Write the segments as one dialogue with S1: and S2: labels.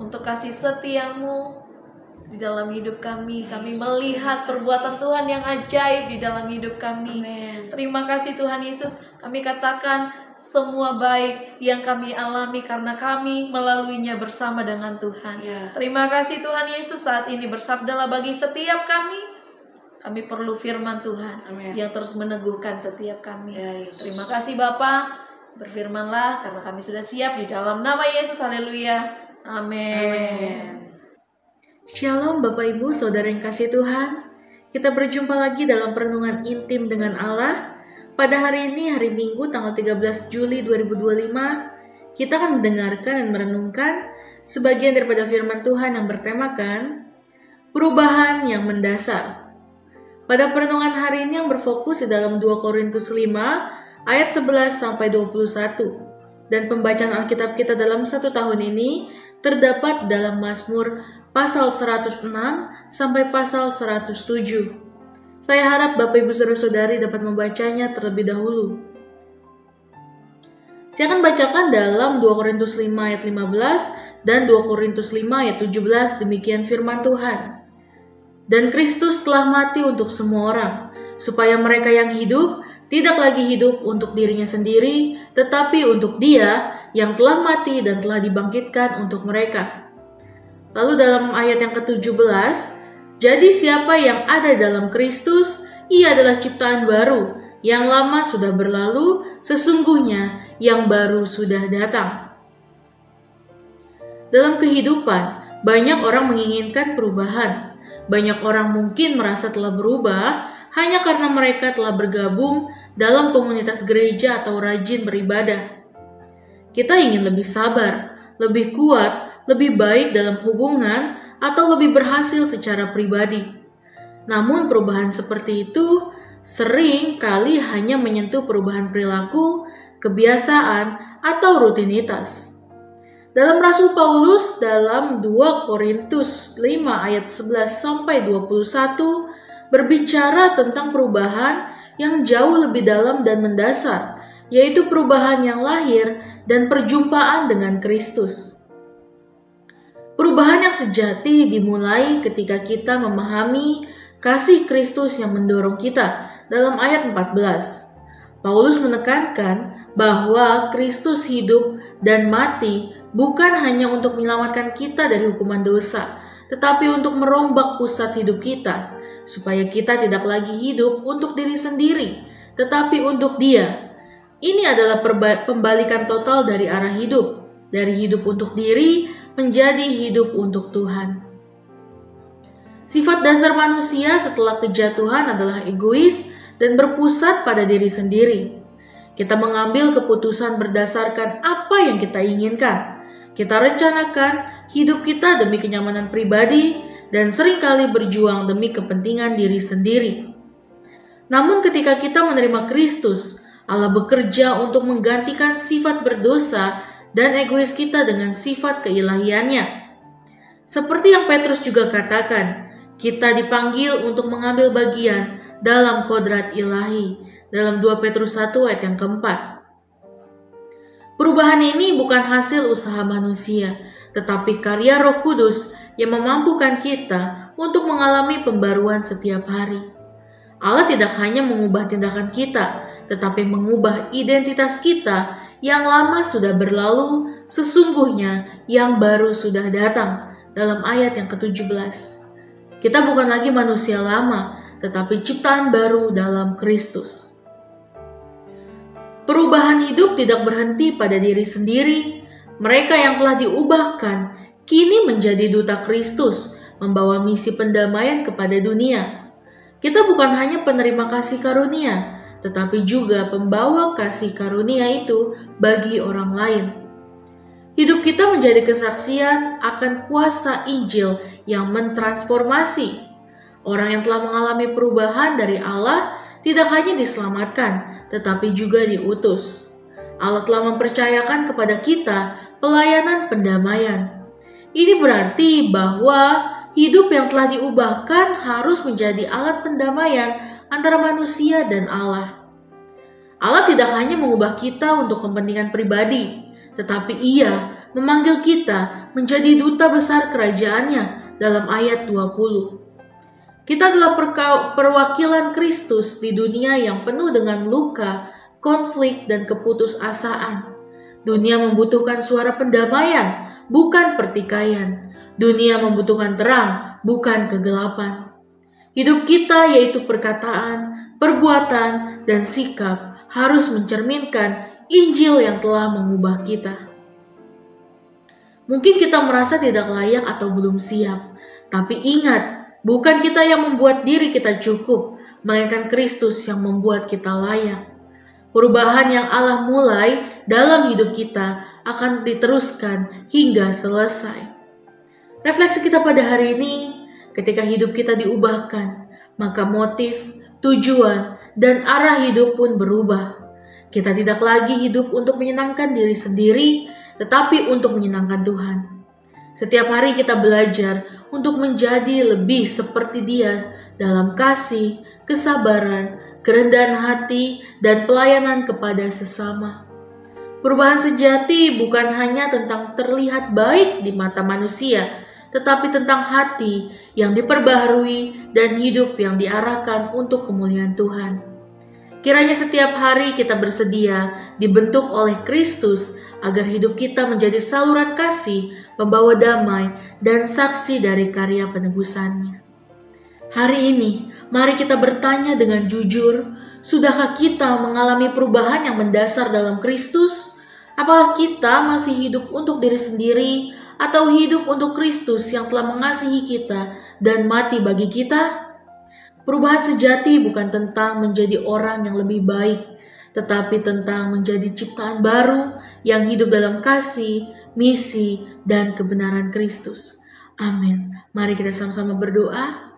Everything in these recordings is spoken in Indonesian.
S1: untuk kasih setiamu di dalam hidup kami. Kami melihat perbuatan Tuhan yang ajaib di dalam hidup kami.
S2: Amen.
S1: Terima kasih Tuhan Yesus. Kami katakan semua baik yang kami alami karena kami melaluinya bersama dengan Tuhan. Terima kasih Tuhan Yesus. Saat ini bersabdalah bagi setiap kami. Kami perlu firman Tuhan yang terus meneguhkan setiap kami. Terima kasih Bapa. Berfirmanlah karena kami sudah siap di dalam nama Yesus. Haleluya. Amin.
S2: Shalom Bapak Ibu Saudara yang kasih Tuhan. Kita berjumpa lagi dalam perenungan intim dengan Allah. Pada hari ini, hari Minggu tanggal 13 Juli 2025, kita akan mendengarkan dan merenungkan sebagian daripada firman Tuhan yang bertemakan perubahan yang mendasar. Pada perenungan hari ini yang berfokus di dalam 2 Korintus 5 ayat 11 sampai 21. Dan pembacaan Alkitab kita dalam 1 tahun ini terdapat dalam Mazmur pasal 106 sampai pasal 107. Saya harap Bapak Ibu Saudara-saudari dapat membacanya terlebih dahulu. Saya akan bacakan dalam 2 Korintus 5 ayat 15 dan 2 Korintus 5 ayat 17, demikian firman Tuhan. Dan Kristus telah mati untuk semua orang, supaya mereka yang hidup tidak lagi hidup untuk dirinya sendiri, tetapi untuk Dia yang telah mati dan telah dibangkitkan untuk mereka. Lalu dalam ayat yang ke-17, jadi siapa yang ada dalam Kristus, ia adalah ciptaan baru, yang lama sudah berlalu, sesungguhnya yang baru sudah datang. Dalam kehidupan, banyak orang menginginkan perubahan. Banyak orang mungkin merasa telah berubah hanya karena mereka telah bergabung dalam komunitas gereja atau rajin beribadah. Kita ingin lebih sabar, lebih kuat, lebih baik dalam hubungan, atau lebih berhasil secara pribadi. Namun perubahan seperti itu sering kali hanya menyentuh perubahan perilaku, kebiasaan, atau rutinitas. Dalam Rasul Paulus dalam 2 Korintus 5 ayat 11 sampai 21 berbicara tentang perubahan yang jauh lebih dalam dan mendasar, yaitu perubahan yang lahir dan perjumpaan dengan Kristus. Perubahan yang sejati dimulai ketika kita memahami kasih Kristus yang mendorong kita dalam ayat 14. Paulus menekankan bahwa Kristus hidup dan mati bukan hanya untuk menyelamatkan kita dari hukuman dosa, tetapi untuk merombak pusat hidup kita, supaya kita tidak lagi hidup untuk diri sendiri, tetapi untuk Dia. Ini adalah pembalikan total dari arah hidup, dari hidup untuk diri menjadi hidup untuk Tuhan. Sifat dasar manusia setelah kejatuhan adalah egois dan berpusat pada diri sendiri. Kita mengambil keputusan berdasarkan apa yang kita inginkan. Kita rencanakan hidup kita demi kenyamanan pribadi dan seringkali berjuang demi kepentingan diri sendiri. Namun ketika kita menerima Kristus, Allah bekerja untuk menggantikan sifat berdosa dan egois kita dengan sifat keilahiannya. Seperti yang Petrus juga katakan, kita dipanggil untuk mengambil bagian dalam kodrat ilahi, dalam 2 Petrus 1 ayat yang keempat. Perubahan ini bukan hasil usaha manusia, tetapi karya Roh Kudus yang memampukan kita untuk mengalami pembaruan setiap hari. Allah tidak hanya mengubah tindakan kita, tetapi mengubah identitas kita yang lama sudah berlalu, sesungguhnya yang baru sudah datang, dalam ayat yang ke-17. Kita bukan lagi manusia lama, tetapi ciptaan baru dalam Kristus. Perubahan hidup tidak berhenti pada diri sendiri. Mereka yang telah diubahkan kini menjadi duta Kristus, membawa misi pendamaian kepada dunia. Kita bukan hanya penerima kasih karunia, tetapi juga pembawa kasih karunia itu bagi orang lain. Hidup kita menjadi kesaksian akan kuasa Injil yang mentransformasi. Orang yang telah mengalami perubahan dari Allah tidak hanya diselamatkan, tetapi juga diutus. Allah telah mempercayakan kepada kita pelayanan pendamaian. Ini berarti bahwa hidup yang telah diubahkan harus menjadi alat pendamaian antara manusia dan Allah. Allah tidak hanya mengubah kita untuk kepentingan pribadi, tetapi Ia memanggil kita menjadi duta besar kerajaannya dalam ayat 20. Kita adalah perwakilan Kristus di dunia yang penuh dengan luka, konflik, dan keputusasaan. Dunia membutuhkan suara pendamaian, bukan pertikaian. Dunia membutuhkan terang, bukan kegelapan. Hidup kita, yaitu perkataan, perbuatan, dan sikap, harus mencerminkan Injil yang telah mengubah kita. Mungkin kita merasa tidak layak atau belum siap, tapi ingat, bukan kita yang membuat diri kita cukup, melainkan Kristus yang membuat kita layak. Perubahan yang Allah mulai dalam hidup kita akan diteruskan hingga selesai. Refleksi kita pada hari ini, ketika hidup kita diubahkan, maka motif, tujuan, dan arah hidup pun berubah. Kita tidak lagi hidup untuk menyenangkan diri sendiri, tetapi untuk menyenangkan Tuhan. Setiap hari kita belajar untuk menjadi lebih seperti Dia dalam kasih, kesabaran, kerendahan hati, dan pelayanan kepada sesama. Perubahan sejati bukan hanya tentang terlihat baik di mata manusia, tetapi tentang hati yang diperbaharui dan hidup yang diarahkan untuk kemuliaan Tuhan. Kiranya setiap hari kita bersedia dibentuk oleh Kristus agar hidup kita menjadi saluran kasih, pembawa damai, dan saksi dari karya penebusannya. Hari ini, mari kita bertanya dengan jujur, sudahkah kita mengalami perubahan yang mendasar dalam Kristus? Apakah kita masih hidup untuk diri sendiri atau hidup untuk Kristus yang telah mengasihi kita dan mati bagi kita? Perubahan sejati bukan tentang menjadi orang yang lebih baik, tetapi tentang menjadi ciptaan baru yang hidup dalam kasih, misi, dan kebenaran Kristus. Amin. Mari kita sama-sama berdoa.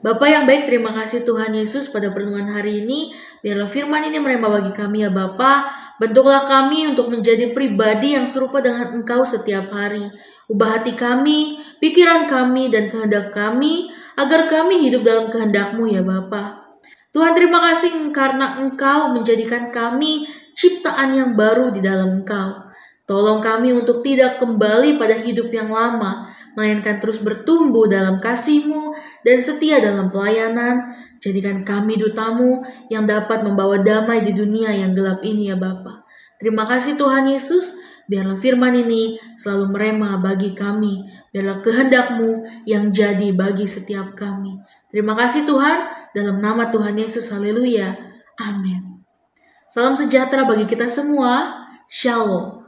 S2: Bapa yang baik, terima kasih Tuhan Yesus pada pertemuan hari ini. Biarlah firman ini merema bagi kami ya Bapa. Bentuklah kami untuk menjadi pribadi yang serupa dengan Engkau setiap hari. Ubah hati kami, pikiran kami, dan kehendak kami, agar kami hidup dalam kehendak-Mu ya Bapa. Tuhan, terima kasih karena Engkau menjadikan kami ciptaan yang baru di dalam Engkau. Tolong kami untuk tidak kembali pada hidup yang lama, melainkan terus bertumbuh dalam kasih-Mu dan setia dalam pelayanan. Jadikan kami duta-Mu yang dapat membawa damai di dunia yang gelap ini ya Bapa. Terima kasih Tuhan Yesus. Biarlah firman ini selalu merema bagi kami. Biarlah kehendak-Mu yang jadi bagi setiap kami. Terima kasih Tuhan. Dalam nama Tuhan Yesus, haleluya. Amin. Salam sejahtera bagi kita semua. Shalom.